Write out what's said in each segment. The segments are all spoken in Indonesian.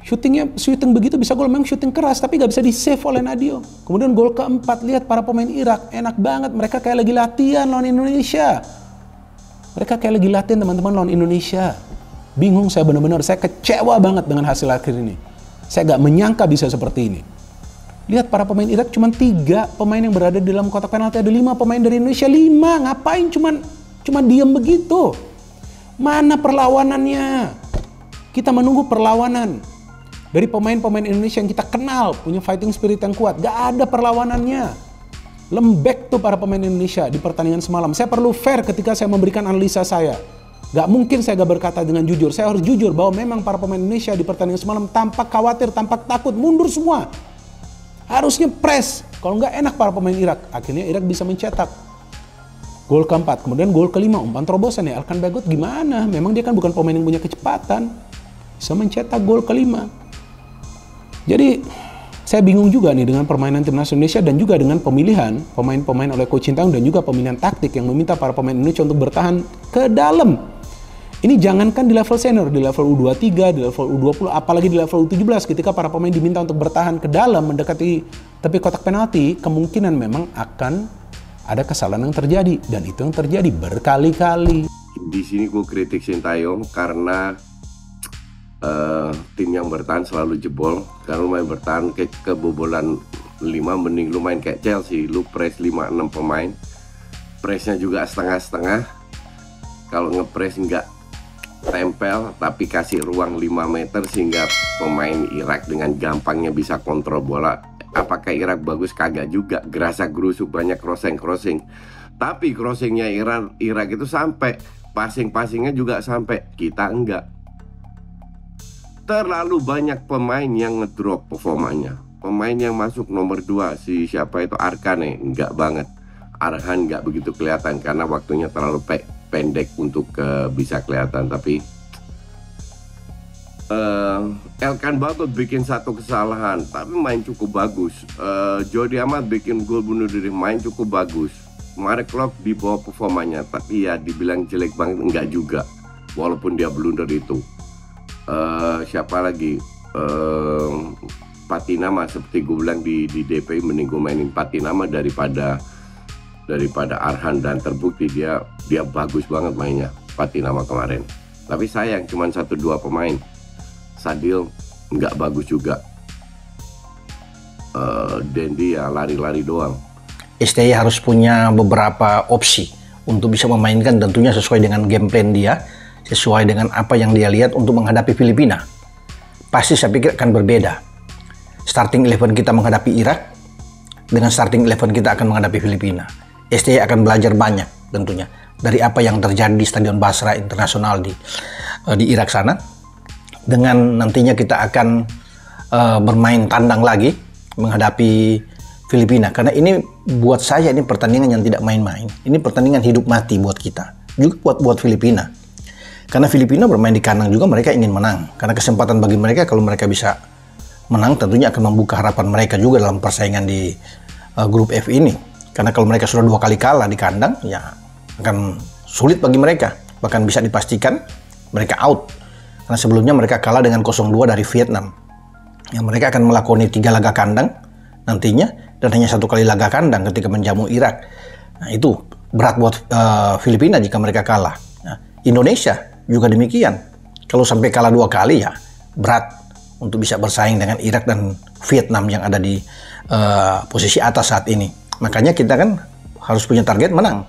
Shooting begitu bisa gol, memang shooting keras tapi gak bisa di save oleh Nadio. Kemudian gol keempat, lihat para pemain Irak, enak banget, mereka kayak lagi latihan lawan Indonesia. Mereka kayak lagi latihan teman-teman lawan Indonesia. Bingung saya benar-benar, saya kecewa banget dengan hasil akhir ini. Saya gak menyangka bisa seperti ini. Lihat para pemain Irak cuma 3 pemain yang berada di dalam kotak penalti, ada 5 pemain dari Indonesia, 5. Ngapain cuma diam begitu? Mana perlawanannya? Kita menunggu perlawanan dari pemain-pemain Indonesia yang kita kenal, punya fighting spirit yang kuat. Gak ada perlawanannya. Lembek tuh para pemain Indonesia di pertandingan semalam. Saya perlu fair ketika saya memberikan analisa saya. Gak mungkin saya gak berkata dengan jujur. Saya harus jujur bahwa memang para pemain Indonesia di pertandingan semalam tampak khawatir, tampak takut, mundur semua. Harusnya press. Kalau nggak enak para pemain Irak. Akhirnya Irak bisa mencetak gol keempat. Kemudian gol kelima, umpan terobosan ya. Elkan Bagot gimana? Memang dia kan bukan pemain yang punya kecepatan. Bisa mencetak gol kelima. Jadi saya bingung juga nih dengan permainan timnas Indonesia dan juga dengan pemilihan pemain-pemain oleh Coach Sintayong dan juga pemilihan taktik yang meminta para pemain Indonesia untuk bertahan ke dalam. Ini jangankan di level senior, di level U23, di level U20, apalagi di level U17 ketika para pemain diminta untuk bertahan ke dalam mendekati tepi kotak penalti, kemungkinan memang akan ada kesalahan yang terjadi dan itu yang terjadi berkali-kali. Di sini gue kritik Sintayong karena tim yang bertahan selalu jebol. Karena lu main bertahan kebobolan 5, mending lu main kayak Chelsea, lu press 5-6 pemain, pressnya juga setengah-setengah. Kalau ngepress nggak tempel tapi kasih ruang 5 meter sehingga pemain Irak dengan gampangnya bisa kontrol bola. Apakah Irak bagus? Kagak juga, gerasa gerusuk, banyak crossing. Tapi crossingnya Irak itu sampai, passingnya juga sampai, kita enggak. Terlalu banyak pemain yang ngedrop performanya. Pemain yang masuk nomor 2, si siapa itu, Arkane, enggak banget. Arhan enggak begitu kelihatan karena waktunya terlalu pendek untuk bisa kelihatan. Tapi Elkan Bagot bikin satu kesalahan, tapi main cukup bagus. Jody Amat bikin gol bunuh diri, main cukup bagus. Marek Klok di bawah performanya, tapi ya dibilang jelek banget enggak juga, walaupun dia blunder itu. Siapa lagi? Patinama, seperti gue bilang di DPI, mending gue mainin Patinama daripada Arhan, dan terbukti dia bagus banget mainnya Patinama kemarin. Tapi sayang cuma 1-2 pemain. Sadil nggak bagus juga. Dendi ya lari-lari doang. STY harus punya beberapa opsi untuk bisa memainkan, tentunya sesuai dengan game plan dia, sesuai dengan apa yang dia lihat untuk menghadapi Filipina. Pasti saya pikir akan berbeda. Starting 11 kita menghadapi Irak dengan starting 11 kita akan menghadapi Filipina. STY akan belajar banyak tentunya dari apa yang terjadi di Stadion Basra Internasional di Irak sana. Dengan nantinya kita akan bermain tandang lagi menghadapi Filipina. Karena ini buat saya ini pertandingan yang tidak main-main. Ini pertandingan hidup mati buat kita. Juga buat Filipina. Karena Filipina bermain di kandang juga, mereka ingin menang. Karena kesempatan bagi mereka, kalau mereka bisa menang, tentunya akan membuka harapan mereka juga dalam persaingan di grup F ini. Karena kalau mereka sudah 2 kali kalah di kandang, ya akan sulit bagi mereka. Bahkan bisa dipastikan mereka out. Karena sebelumnya mereka kalah dengan 0-2 dari Vietnam. Yang mereka akan melakoni 3 laga kandang nantinya, dan hanya 1 kali laga kandang ketika menjamu Irak. Nah itu berat buat Filipina jika mereka kalah. Nah, Indonesia juga demikian. Kalau sampai kalah 2 kali ya berat untuk bisa bersaing dengan Irak dan Vietnam yang ada di posisi atas saat ini. Makanya kita kan harus punya target menang.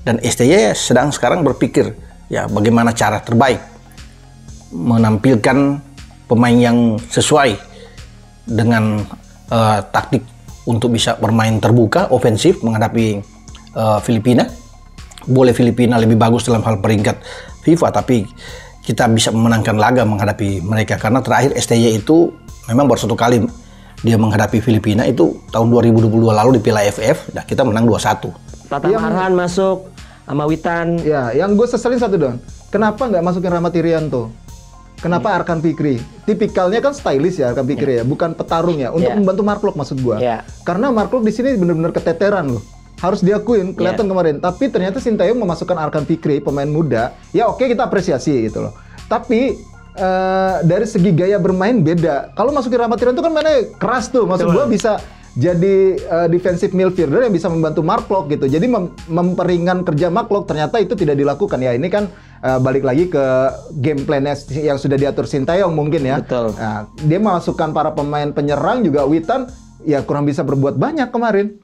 Dan STY sedang sekarang berpikir ya bagaimana cara terbaik menampilkan pemain yang sesuai dengan taktik untuk bisa bermain terbuka, ofensif menghadapi Filipina. Boleh Filipina lebih bagus dalam hal peringkat FIFA, tapi kita bisa memenangkan laga menghadapi mereka. Karena terakhir STY itu memang baru 1 kali dia menghadapi Filipina, itu tahun 2022 lalu di Piala AFF, dan kita menang 2-1. Pratama Arhan masuk sama Witan. Ya, yang gue seselin satu Don. Kenapa nggak masukin Rahmat Irianto? Kenapa Arkan Fikri? Tipikalnya kan stylish ya Arkan Fikri ya, bukan petarung ya. Untuk membantu Mark Klok maksud gue. Karena Mark Klok di sini benar-benar keteteran loh. Harus diakuin, kelihatan kemarin. Tapi ternyata Sintayong memasukkan Arkan Fikri, pemain muda. Ya oke, kita apresiasi gitu loh. Tapi dari segi gaya bermain beda. Kalau masukin Ramadhan itu kan mainnya keras tuh. Maksud gua bisa jadi defensive midfielder yang bisa membantu Mark Klok gitu. Jadi memperingan kerja Mark Klok, ternyata itu tidak dilakukan. Ya ini kan balik lagi ke game plan-nya yang sudah diatur Sintayong mungkin ya. Betul. Nah, dia memasukkan para pemain penyerang juga, Witan ya kurang bisa berbuat banyak kemarin.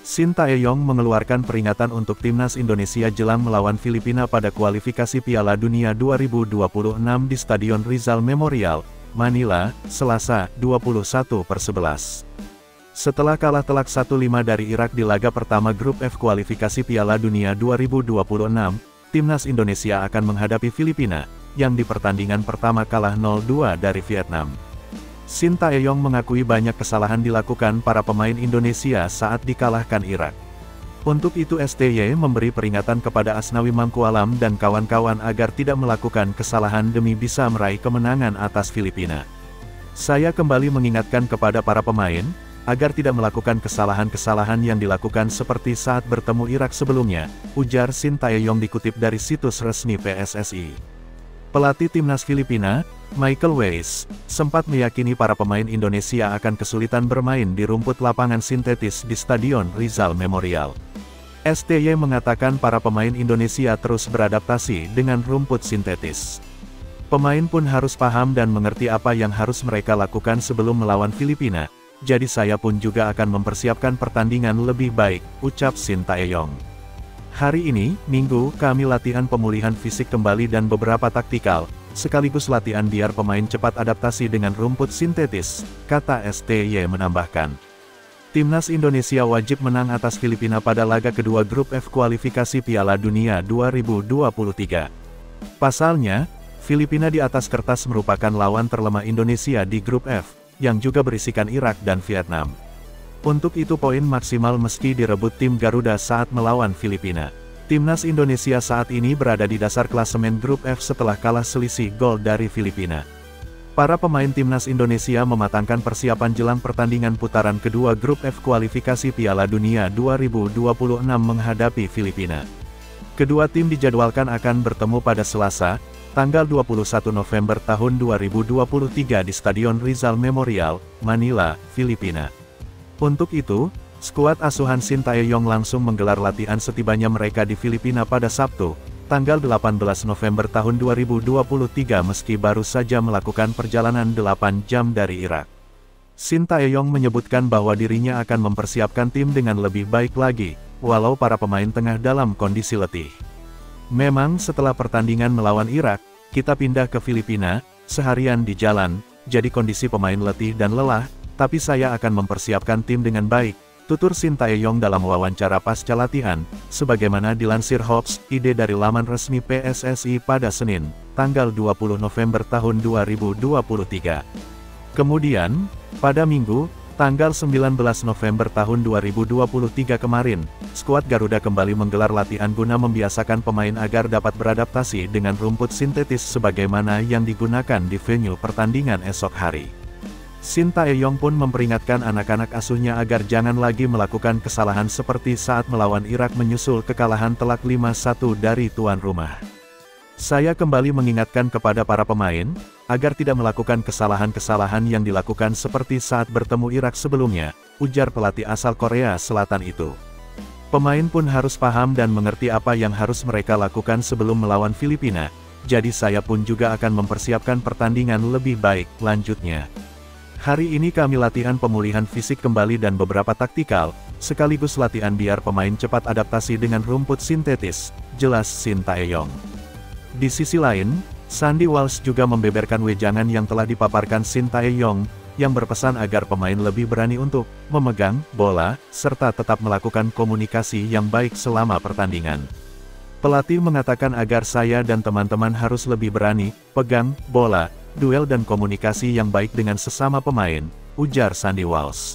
Sintayong mengeluarkan peringatan untuk timnas Indonesia jelang melawan Filipina pada kualifikasi Piala Dunia 2026 di Stadion Rizal Memorial, Manila, Selasa, 21/11. Setelah kalah telak 1-5 dari Irak di laga pertama Grup F kualifikasi Piala Dunia 2026, timnas Indonesia akan menghadapi Filipina, yang di pertandingan pertama kalah 0-2 dari Vietnam. Sintayong mengakui banyak kesalahan dilakukan para pemain Indonesia saat dikalahkan Irak. Untuk itu STY memberi peringatan kepada Asnawi Mangkualam dan kawan-kawan agar tidak melakukan kesalahan demi bisa meraih kemenangan atas Filipina. Saya kembali mengingatkan kepada para pemain, agar tidak melakukan kesalahan-kesalahan yang dilakukan seperti saat bertemu Irak sebelumnya, ujar Sintayong dikutip dari situs resmi PSSI. Pelatih timnas Filipina, Michael Weiss, sempat meyakini para pemain Indonesia akan kesulitan bermain di rumput lapangan sintetis di Stadion Rizal Memorial. STY mengatakan para pemain Indonesia terus beradaptasi dengan rumput sintetis. Pemain pun harus paham dan mengerti apa yang harus mereka lakukan sebelum melawan Filipina, jadi saya pun juga akan mempersiapkan pertandingan lebih baik, ucap Sintayong. Hari ini, Minggu, kami latihan pemulihan fisik kembali dan beberapa taktikal, sekaligus latihan biar pemain cepat adaptasi dengan rumput sintetis, kata STY menambahkan. Timnas Indonesia wajib menang atas Filipina pada laga kedua Grup F kualifikasi Piala Dunia 2023. Pasalnya, Filipina di atas kertas merupakan lawan terlemah Indonesia di Grup F, yang juga berisikan Irak dan Vietnam. Untuk itu poin maksimal meski direbut tim Garuda saat melawan Filipina. Timnas Indonesia saat ini berada di dasar klasemen Grup F setelah kalah selisih gol dari Filipina. Para pemain timnas Indonesia mematangkan persiapan jelang pertandingan putaran kedua Grup F kualifikasi Piala Dunia 2026 menghadapi Filipina. Kedua tim dijadwalkan akan bertemu pada Selasa, tanggal 21 November tahun 2023 di Stadion Rizal Memorial, Manila, Filipina. Untuk itu, skuad asuhan Sintayong langsung menggelar latihan setibanya mereka di Filipina pada Sabtu, tanggal 18 November tahun 2023 meski baru saja melakukan perjalanan 8 jam dari Irak. Sintayong menyebutkan bahwa dirinya akan mempersiapkan tim dengan lebih baik lagi, walau para pemain tengah dalam kondisi letih. Memang setelah pertandingan melawan Irak, kita pindah ke Filipina, seharian di jalan, jadi kondisi pemain letih dan lelah, tapi saya akan mempersiapkan tim dengan baik, tutur Sintayong dalam wawancara pasca latihan, sebagaimana dilansir Hops, ide dari laman resmi PSSI pada Senin, tanggal 20 November tahun 2023. Kemudian, pada Minggu, tanggal 19 November tahun 2023 kemarin, skuad Garuda kembali menggelar latihan guna membiasakan pemain agar dapat beradaptasi dengan rumput sintetis sebagaimana yang digunakan di venue pertandingan esok hari. Sintayong pun memperingatkan anak-anak asuhnya agar jangan lagi melakukan kesalahan seperti saat melawan Irak menyusul kekalahan telak 5-1 dari tuan rumah. Saya kembali mengingatkan kepada para pemain, agar tidak melakukan kesalahan-kesalahan yang dilakukan seperti saat bertemu Irak sebelumnya, ujar pelatih asal Korea Selatan itu. Pemain pun harus paham dan mengerti apa yang harus mereka lakukan sebelum melawan Filipina, jadi saya pun juga akan mempersiapkan pertandingan lebih baik, lanjutnya. Hari ini kami latihan pemulihan fisik kembali dan beberapa taktikal, sekaligus latihan biar pemain cepat adaptasi dengan rumput sintetis, jelas Sintayong. Di sisi lain, Sandy Walsh juga membeberkan wejangan yang telah dipaparkan Sintayong, yang berpesan agar pemain lebih berani untuk memegang bola, serta tetap melakukan komunikasi yang baik selama pertandingan. Pelatih mengatakan agar saya dan teman-teman harus lebih berani, pegang bola, duel dan komunikasi yang baik dengan sesama pemain, ujar Sandy Walsh.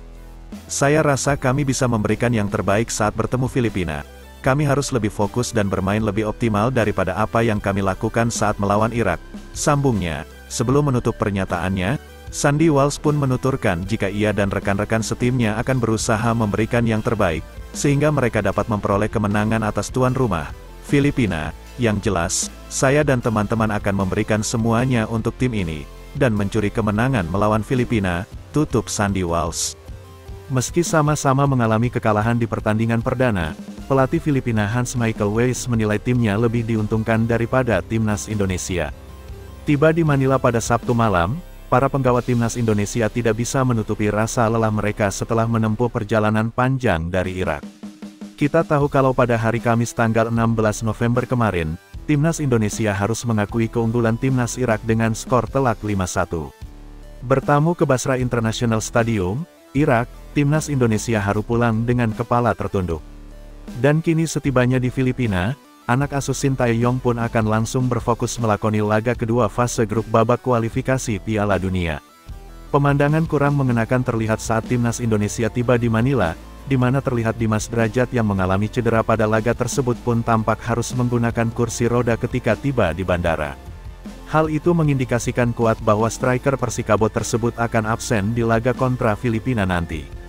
Saya rasa kami bisa memberikan yang terbaik saat bertemu Filipina. Kami harus lebih fokus dan bermain lebih optimal daripada apa yang kami lakukan saat melawan Irak, sambungnya. Sebelum menutup pernyataannya, Sandy Walsh pun menuturkan jika ia dan rekan-rekan setimnya akan berusaha memberikan yang terbaik, sehingga mereka dapat memperoleh kemenangan atas tuan rumah, Filipina, Yang jelas, saya dan teman-teman akan memberikan semuanya untuk tim ini, dan mencuri kemenangan melawan Filipina, tutup Sandy Walsh. Meski sama-sama mengalami kekalahan di pertandingan perdana, pelatih Filipina Hans Michael Weiss menilai timnya lebih diuntungkan daripada timnas Indonesia. Tiba di Manila pada Sabtu malam, para penggawa timnas Indonesia tidak bisa menutupi rasa lelah mereka setelah menempuh perjalanan panjang dari Irak. Kita tahu kalau pada hari Kamis tanggal 16 November kemarin, timnas Indonesia harus mengakui keunggulan timnas Irak dengan skor telak 5-1. Bertamu ke Basra International Stadium, Irak, timnas Indonesia harus pulang dengan kepala tertunduk. Dan kini setibanya di Filipina, anak asuh Sintayong pun akan langsung berfokus melakoni laga kedua fase grup babak kualifikasi Piala Dunia. Pemandangan kurang mengenakan terlihat saat timnas Indonesia tiba di Manila, di mana terlihat Dimas Drajat yang mengalami cedera pada laga tersebut pun tampak harus menggunakan kursi roda ketika tiba di bandara. Hal itu mengindikasikan kuat bahwa striker Persikabo tersebut akan absen di laga kontra Filipina nanti.